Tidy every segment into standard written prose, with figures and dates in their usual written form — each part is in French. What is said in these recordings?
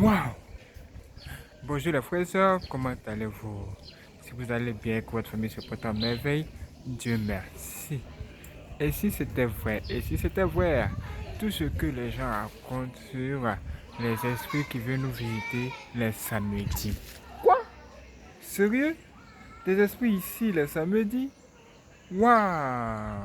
Waouh! Bonjour les frères et sœurs, comment allez-vous? Si vous allez bien, que votre famille se porte en merveille, Dieu merci. Et si c'était vrai, tout ce que les gens racontent sur les esprits qui viennent nous visiter les samedis. Quoi? Sérieux? Des esprits ici les samedis? Waouh!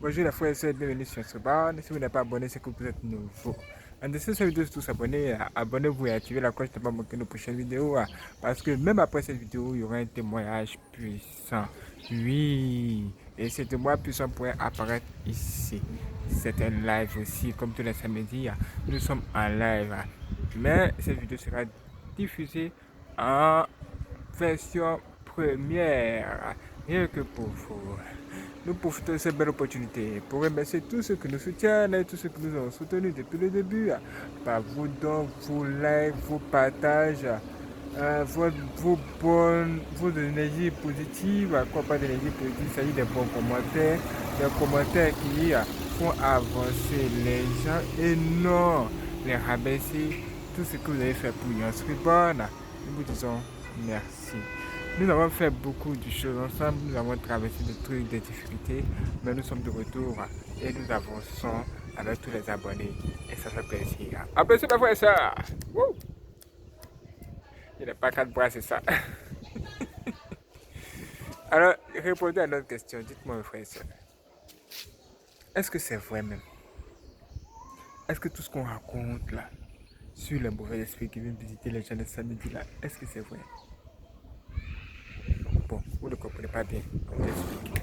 Bonjour les frères et sœurs, bienvenue sur ce bar. Si vous n'êtes pas abonné, c'est que vous êtes nouveau. En dessous de cette vidéo, tous abonnés, abonnez-vous et activez la cloche de ne pas manquer nos prochaines vidéos. Parce que même après cette vidéo, il y aura un témoignage puissant. Oui, et ce témoignage puissant pourrait apparaître ici. C'est un live aussi, comme tous les samedis. Nous sommes en live. Mais cette vidéo sera diffusée en version première, rien que pour vous. Nous profitons de cette belle opportunité pour remercier tous ceux qui nous soutiennent et tous ceux qui nous ont soutenus depuis le début, par vos dons, vos likes, vos partages, vos énergies positives. Quoi, pas d'énergie positive, il s'agit des bons commentaires, des commentaires qui font avancer les gens et non les rabaisser. Tout ce que vous avez fait pour Yon Sribon, nous vous disons merci. Nous avons fait beaucoup de choses ensemble, nous avons traversé des trucs, des difficultés, mais nous sommes de retour et nous avançons avec tous les abonnés et ça fait plaisir. Applaudissez mes frères et sœurs. Il n'est pas quatre bras, c'est ça. Alors, répondez à notre question. Dites-moi mes frères et sœurs, est-ce que c'est vrai même? Est-ce que tout ce qu'on raconte là, sur les mauvais esprits qui viennent visiter les gens le samedi là, est-ce que c'est vrai? Bon, vous ne comprenez pas bien. On vous explique.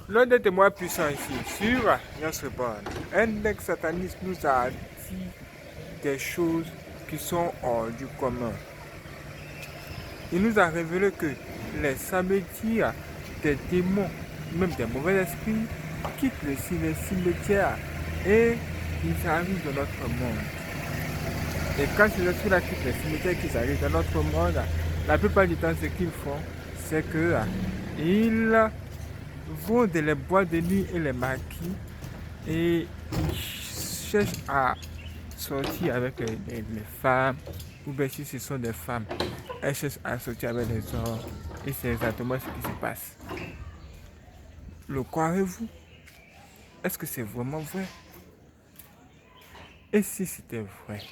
L'un des témoins puissants ici, sur notre borne, un ex-sataniste nous a dit des choses qui sont hors du commun. Il nous a révélé que les samedis, des démons, même des mauvais esprits, quittent les cimetières et ils arrivent dans notre monde. Et quand ces esprits-là quittent les cimetières, qu'ils arrivent dans notre monde, la plupart du temps, ce qu'ils font, c'est que ils vont dans les boîtes de nuit et les maquis et ils cherchent à sortir avec les femmes, ou bien si ce sont des femmes, elles cherchent à sortir avec les hommes et c'est exactement ce qui se passe. Le croirez-vous? Est-ce que c'est vraiment vrai? Et si c'était vrai?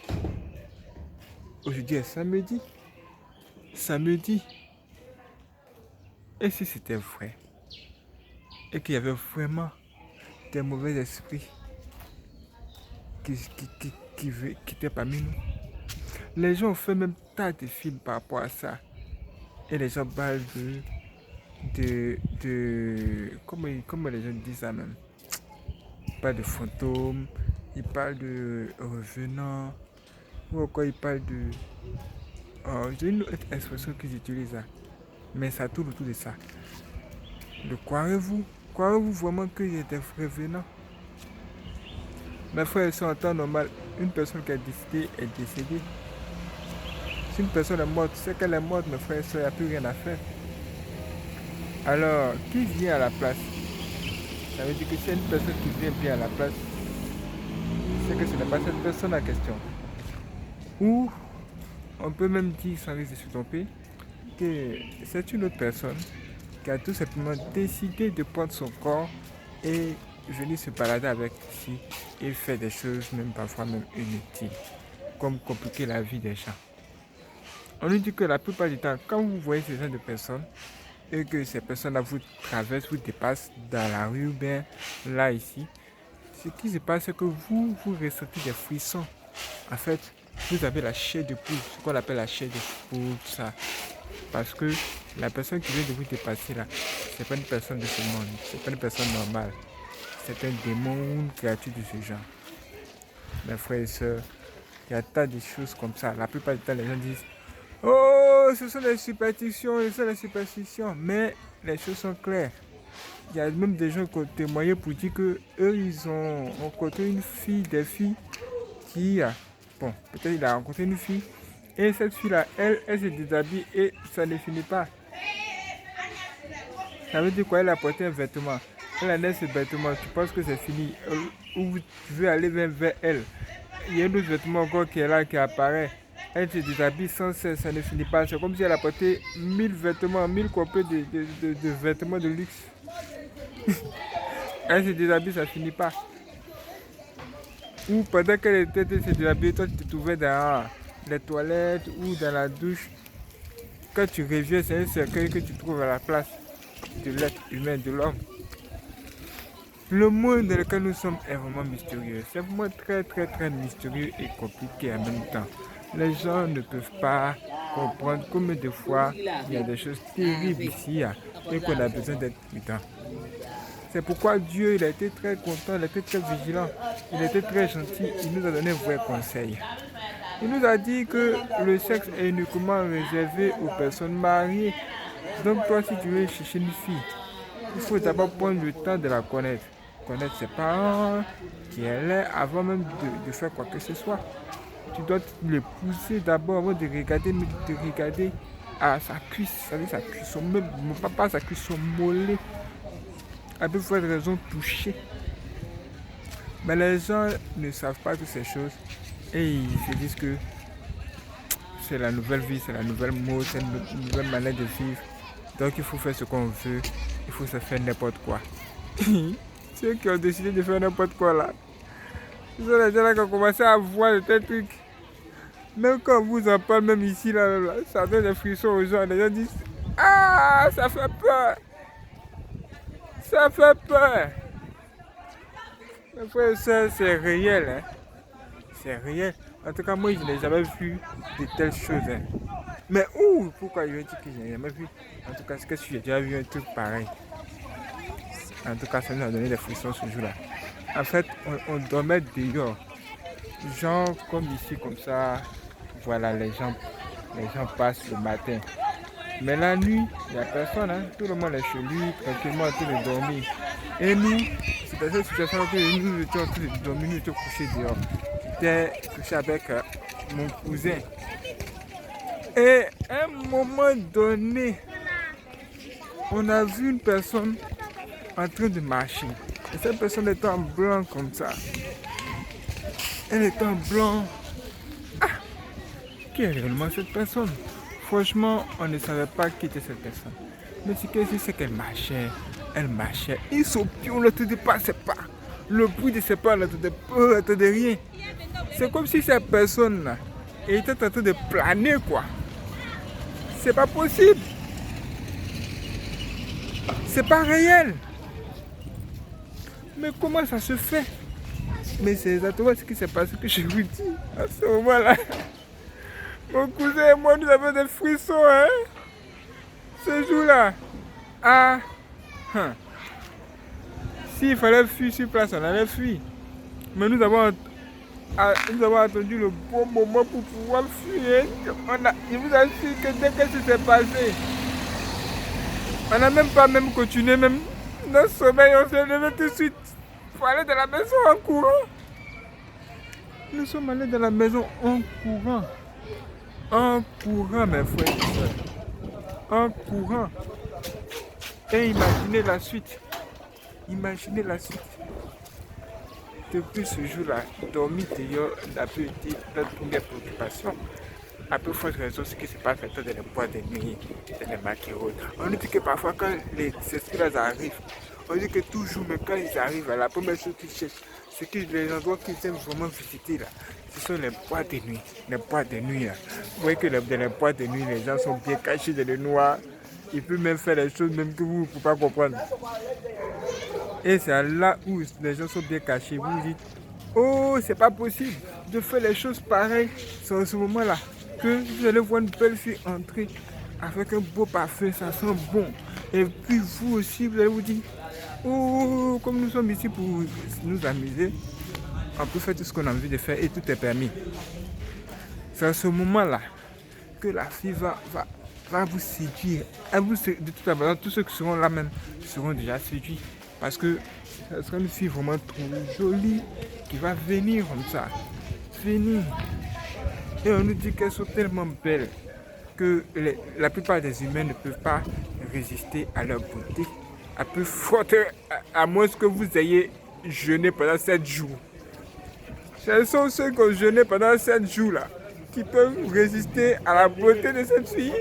Aujourd'hui est samedi. Et si c'était vrai? Et qu'il y avait vraiment des mauvais esprits qui étaient parmi nous. Les gens ont fait même tas de films par rapport à ça. Et les gens parlent comment les gens disent ça même? Ils parlent de fantômes, ils parlent de revenants, ou encore ils parlent de... j'ai une autre expression qu'ils utilisent là. Mais ça tourne autour de ça. Le croirez-vous? Croirez-vous vraiment qu'il y a des revenants? Mes frères, c'est en temps normal. Une personne qui a décidé est décédée. Si une personne est morte, c'est qu'elle est morte, mes frères et sœurs, il n'y a plus rien à faire. Alors, qui vient à la place? Ça veut dire que c'est une personne qui vient bien à la place, c'est que ce n'est pas cette personne en question. Ou, on peut même dire, sans risque de se tromper, que c'est une autre personne qui a tout simplement décidé de prendre son corps et venir se balader avec ici et faire des choses, même parfois même inutiles, comme compliquer la vie des gens. On nous dit que la plupart du temps, quand vous voyez ce genre de personnes, et que ces personnes-là vous traversent, vous dépassent dans la rue ou bien là, ici, ce qui se passe, c'est que vous ressentez des frissons. En fait, vous avez la chair de poule, ce qu'on appelle la chair de poule, tout ça. Parce que la personne qui vient de vous dépasser là, c'est pas une personne de ce monde, c'est pas une personne normale. C'est un démon ou une créature de ce genre. Mes frères et sœurs, il y a tas de choses comme ça. La plupart du temps, les gens disent: oh, ce sont des superstitions, mais les choses sont claires. Il y a même des gens qui ont témoigné pour dire que eux, ils ont rencontré une fille, des filles qui, bon, peut-être il a rencontré une fille, et cette fille-là, elle se déshabille et ça ne finit pas. Ça veut dire quoi? Elle a porté un vêtement. Elle enlève ce vêtement, tu penses que c'est fini, ou tu veux aller vers elle. il y a un autre vêtement encore qui est là, qui apparaît. Elle se déshabille sans cesse, ça ne finit pas. C'est comme si elle a porté 1000 vêtements, 1000 copies de vêtements de luxe. Elle se déshabille, ça ne finit pas. Ou pendant qu'elle était se déshabillée, toi tu te trouvais dans les toilettes ou dans la douche. Quand tu reviens, c'est un cercueil que tu trouves à la place de l'être humain, de l'homme. Le monde dans lequel nous sommes est vraiment mystérieux. C'est vraiment très très très mystérieux et compliqué en même temps. Les gens ne peuvent pas comprendre combien de fois il y a des choses terribles ici et qu'on a besoin d'être prudent. C'est pourquoi Dieu il a été très content, il a été très vigilant, il a été très gentil, il nous a donné un vrai conseil. Il nous a dit que le sexe est uniquement réservé aux personnes mariées. Donc toi, si tu veux chercher une fille, il faut d'abord prendre le temps de la connaître. Connaître ses parents, qui elle est, avant même de faire quoi que ce soit. Tu dois les pousser d'abord avant de regarder à sa cuisse. Ça veut dire sa cuisse, mon papa, sa cuisse, son mollet. À peu près de raison touchée. Mais les gens ne savent pas toutes ces choses. Et ils se disent que c'est la nouvelle vie, c'est la nouvelle mode, c'est une nouvelle manière de vivre. Donc il faut faire ce qu'on veut, il faut se faire n'importe quoi. Ceux qui ont décidé de faire n'importe quoi là, ce sont les gens là qui ont commencé à voir des trucs. Même quand on vous en parle, même ici, là, ça donne des frissons aux gens. Les gens disent ah, ça fait peur. Ça fait peur. Mais frère, ça c'est réel. Hein. C'est réel. En tout cas, moi, je n'ai jamais vu de telles choses. Hein. Mais où? Pourquoi je vais dire que je n'ai jamais vu? En tout cas, c'est que j'ai déjà vu un truc pareil. En tout cas, ça nous a donné des frissons ce jour-là. En fait, on dormait dehors. Genre comme ici, comme ça. Voilà, les gens passent le matin. Mais la nuit, il n'y a personne. Hein. Tout le monde est chez lui, tranquillement en train de dormir. Et nous, c'est dans cette situation que nous étions en train de dormir, nous étions couchés dehors. J'étais couché avec mon cousin. Et à un moment donné, on a vu une personne en train de marcher. Et cette personne était en blanc comme ça. Elle était en blanc. Ah! Qui est réellement cette personne? Franchement, on ne savait pas qui était cette personne. Mais ce que c'est qu'elle marchait. Elle marchait. Et son pied, on ne l'entendait pas ses pas. Le bruit de ses pas, on n'entendait rien. C'est comme si cette personne-là était en train de planer, quoi. C'est pas possible. C'est pas réel. Mais comment ça se fait? Mais c'est exactement ce qui s'est passé que je vous dis. À ce moment-là, mon cousin et moi, nous avons des frissons, hein. Ce jour-là. Ah. S'il fallait fuir sur place, on allait fuir. Mais nous avons attendu le bon moment pour pouvoir fuir. Je vous assure que dès que ça s'est passé, on n'a même pas continué, même notre sommeil, on s'est levé tout de suite. Il faut aller dans la maison en courant. Nous sommes allés dans la maison en courant. En courant, mes frères et sœurs. En courant. Et imaginez la suite. Imaginez la suite. Depuis ce jour-là, dormir dehors n'a plus été notre première préoccupation. À peu forte raison, ce qui se passe maintenant dans les bois de nuit, dans les maquereaux. On dit que parfois, quand les esprits arrivent, on dit que toujours, mais quand ils arrivent, la première chose qu'ils cherchent, c'est que les endroits qu'ils aiment vraiment visiter, là, ce sont les bois de nuit. Les bois de nuit, là. Vous voyez que dans les bois de nuit, les gens sont bien cachés dans le noir. Ils peuvent même faire des choses même que vous ne pouvez pas comprendre. Et c'est là où les gens sont bien cachés. Vous vous dites, oh, c'est pas possible de faire les choses pareilles. C'est à ce moment-là que vous allez voir une belle fille entrer avec un beau parfum, ça sent bon. Et puis vous aussi, vous allez vous dire, oh, comme nous sommes ici pour nous amuser, on peut faire tout ce qu'on a envie de faire et tout est permis. C'est à ce moment-là que la fille va vous séduire. De toute façon, tous ceux qui seront là même seront déjà séduits. Parce que ce sera une fille vraiment trop jolie qui va venir comme ça. Venir. Et on nous dit qu'elles sont tellement belles que la plupart des humains ne peuvent pas résister à leur beauté. À peu forte, à moins que vous ayez jeûné pendant 7 jours. Ce sont ceux qui ont jeûné pendant 7 jours là, qui peuvent résister à la beauté de cette fille.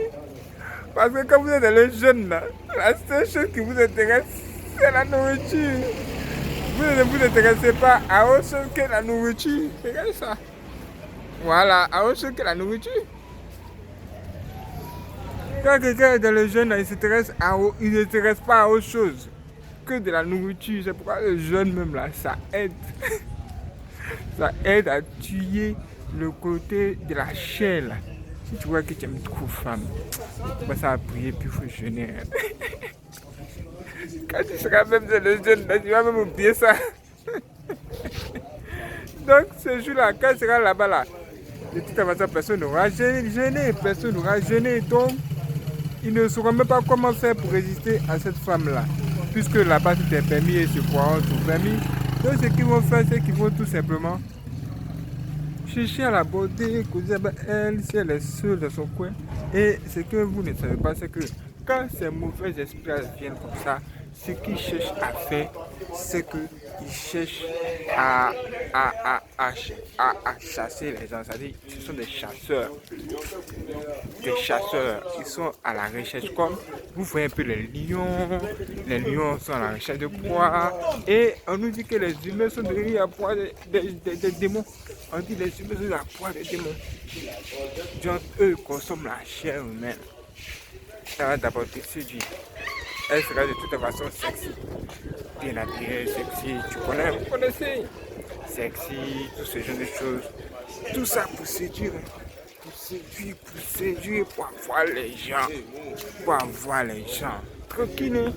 Parce que quand vous êtes dans le jeûne là, la seule chose qui vous intéresse, c'est la nourriture. Vous ne vous intéressez pas à autre chose que la nourriture. Regardez ça. Voilà, à autre chose que la nourriture. Quand quelqu'un est dans le jeûne, il ne s'intéresse pas à autre chose que de la nourriture. C'est pourquoi le jeûne même là, ça aide. Ça aide à tuer le côté de la chair là. Si tu vois que tu aimes trop femme, tu commences à prier puis il faut jeûner. Quand tu seras même dans le jeûne, là, tu vas même oublier ça. Donc ce jour-là, quand tu seras là-bas là, de toute façon, personne n'aura jeûné, personne n'aura jeûné. Donc, ils ne sauront même pas comment faire pour résister à cette femme-là. Puisque là-bas, tout est permis et ce poiron tout permis. Donc, ce qu'ils vont faire, c'est qu'ils vont tout simplement chercher à la beauté, causer avec elle, si elle est seule dans son coin. Et ce que vous ne savez pas, c'est que quand ces mauvais esprits viennent comme ça, ce qu'ils cherchent à faire, c'est qu'ils cherchent à chasser les gens. C'est-à-dire, ce sont des chasseurs. Des chasseurs, ils sont à la recherche, comme vous voyez un peu les lions sont à la recherche de proie. Et on nous dit que les humains sont devenus la proie des démons. On dit que les humains sont la proie des démons. Donc, eux consomment la chair humaine. Ça va d'abord te séduire. Elle sera de toute façon sexy. Bien habillée, sexy, vous connaissez. Sexy, tout ce genre de choses. Tout ça pour séduire. Pour séduire, pour avoir les gens. Pour avoir les gens. Tranquille.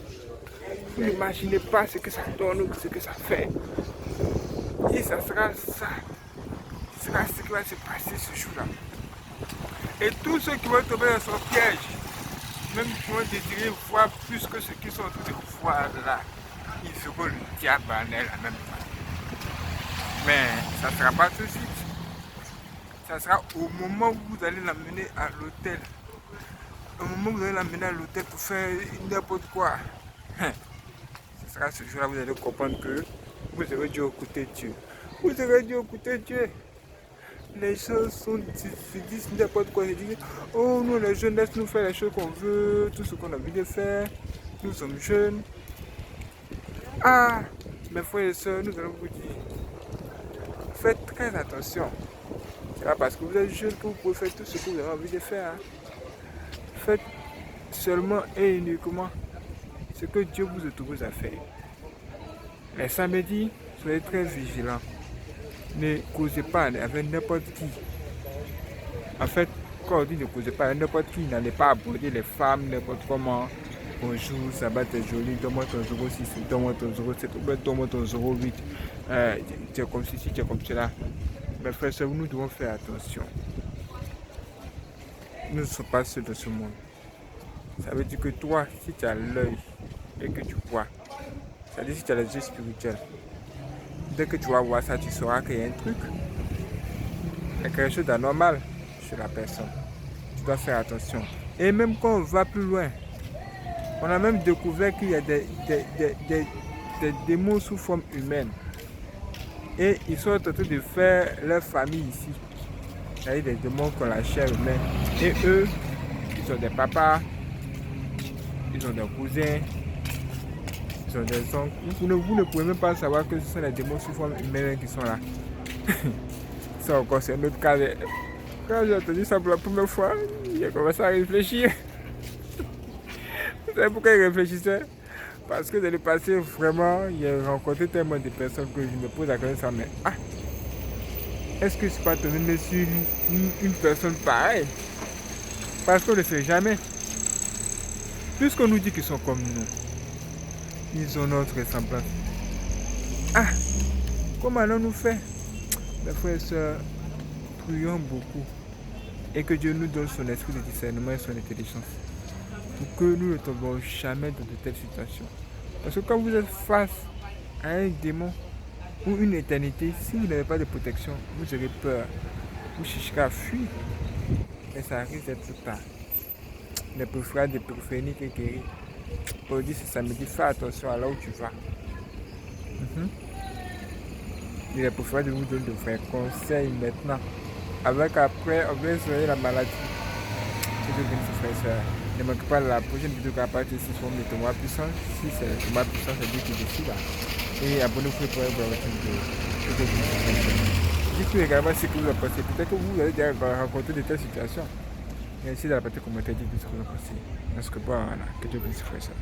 Vous n'imaginez pas ce que ça donne ou ce que ça fait. Et ça sera ça. Ce sera ce qui va se passer ce jour-là. Et tous ceux qui vont tomber dans son piège, même qui vont désirer voir plus que ceux qui sont en train de voir là, ils feront le diable en elle en même temps. Mais ça ne sera pas tout de suite. Ça sera au moment où vous allez l'amener à l'hôtel. Au moment où vous allez l'amener à l'hôtel pour faire n'importe quoi. Ce sera ce jour-là où vous allez comprendre que vous aurez dû écouter Dieu. Vous aurez dû écouter Dieu. Les choses se disent n'importe quoi. Ils disent, oh, nous les jeunes, laisse-nous faire les choses qu'on veut, tout ce qu'on a envie de faire. Nous sommes jeunes. Ah, mes frères et sœurs, nous allons vous dire, faites très attention. C'est pas parce que vous êtes jeune que vous pouvez faire tout ce que vous avez envie de faire. Faites seulement et uniquement ce que Dieu vous autorise à faire. Les samedis, soyez très vigilants. Ne causez pas avec n'importe qui. En fait, quand on dit ne causez pas avec n'importe qui, n'allez pas aborder les femmes n'importe comment. Bonjour, ça va, t'es joli, donne-moi ton 06, donne-moi ton 07, donne-moi ton 08. Tu es comme ceci, tu es comme cela. Mes frères et sœurs, nous devons faire attention. Nous ne sommes pas seuls de ce monde. Ça veut dire que toi, si tu as l'œil et que tu vois, ça veut dire si tu as les yeux spirituels, dès que tu vas voir ça, tu sauras qu'il y a un truc. Il y a quelque chose d'anormal chez la personne. Tu dois faire attention. Et même quand on va plus loin, on a même découvert qu'il y a des démons sous forme humaine. Et ils sont en train de faire leur famille ici. C'est-à-dire des démons qui ont la chair humaine. Et eux, ils ont des papas, ils ont des cousins, ils ont des oncles. Vous ne pouvez même pas savoir que ce sont les démons sous forme humaine qui sont là. Ça encore, c'est un autre cas. Quand j'ai entendu ça pour la première fois, j'ai commencé à réfléchir. Vous savez pourquoi il réfléchissait? Parce que dans le passé, vraiment, j'ai rencontré tellement de personnes que je me pose la question, mais est-ce que je suis pas tombé sur une personne pareille? Parce qu'on ne sait jamais. Puisqu'on nous dit qu'ils sont comme nous, ils ont notre ressemblance. Ah, comment allons-nous faire? Mes frères et sœurs, prions beaucoup et que Dieu nous donne son esprit de discernement et son intelligence pour que nous ne tombions jamais dans de telles situations. Parce que quand vous êtes face à un démon ou une éternité, si vous n'avez pas de protection, vous aurez peur, vous chercherez à fuir et ça risque d'être tard. Les préférés de préférer que guérir. Pour dire ce samedi, fais attention à là où tu vas. Il est préférable de vous donner de vrais conseils maintenant. Avec après, on va soigner la maladie. C'est devenu frère et soeur. Ne manque pas la prochaine vidéo qui va partir ici sur le Thomas Puissant. Si c'est le Thomas Puissant, c'est lui qui décide. Et abonnez-vous pour voir votre vidéo. Dites-nous également ce que vous en pensez. Peut-être que vous avez déjà rencontré de telles situations. Et essayez dans la partie commentaire, dites-nous ce que vous en pensez. Parce que bon, voilà, que Dieu bénisse frère et soeur.